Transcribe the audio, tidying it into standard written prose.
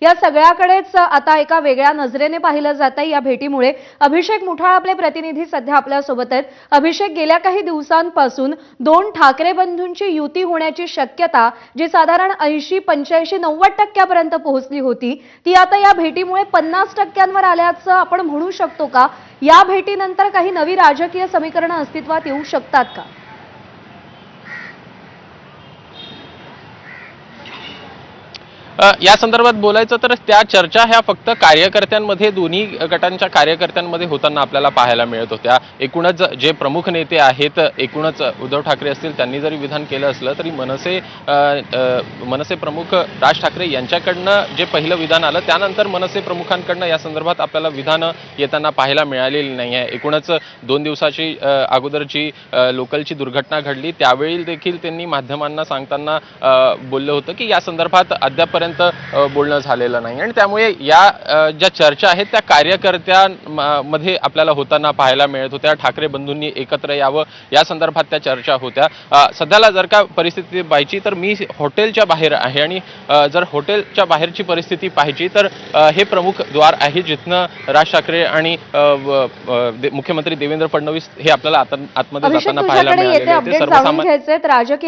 या सगळ्याकडेच आता एका वेगळ्या नजरेने पाहिलं जातंय या भेटीमुळे। अभिषेक मुठाळ आपले प्रतिनिधी सध्या आपल्या सोबत आहेत। अभिषेक, गेल्या काही दिवसांपासून दोन ठाकरे बंधूंची युती होण्याची शक्यता जी साधारण 80, 85, 90% पर्यंत पोहोचली होती ती आता या भेटीमुळे 50% आल्याचं आपण म्हणू शकतो का? या भेटीनंतर काही नवी राजकीय समीकरणं अस्तित्वात येऊ शकतात का? या संदर्भात बोलायचं तर त्या चर्चा ह्या फक्त कार्यकर्त्यांमध्ये, दोन्ही गटांच्या कार्यकर्त्यांमध्ये होताना आपल्याला पाहायला मिळत होत्या। एकूणच जे प्रमुख नेते आहेत, एकूणच उद्धव ठाकरे असतील, त्यांनी जरी विधान केलं असलं तरी मनसे प्रमुख राज ठाकरे यांच्याकडनं जे पहिलं विधान आलं त्यानंतर मनसे प्रमुखांकडनं या संदर्भात आपल्याला विधानं येताना पाहायला मिळालेली नाही आहे। एकूणच 2 दिवसाची अगोदरची लोकलची दुर्घटना घडली त्यावेळी देखील त्यांनी माध्यमांना सांगताना बोललं होतं की या संदर्भात अद्यापपर्यंत बोलणं झालेलं नाही आणि त्यामुळे या ज्या चर्चा आहेत त्या कार्यकर्त्यांमध्ये आपल्याला होताना पाहायला मिळत होत्या। ठाकरे बंधूंनी एकत्र यावं या संदर्भात त्या चर्चा होत्या। सध्याला जर का परिस्थिती पाहायची तर मी हॉटेलच्या बाहेर आहे आणि जर हॉटेलच्या बाहेरची परिस्थिती पाहायची तर हे प्रमुख द्वार आहे जिथनं राज ठाकरे आणि मुख्यमंत्री देवेंद्र फडणवीस हे आपल्याला आतमध्ये जाताना पाहायला मिळाले। राजकीय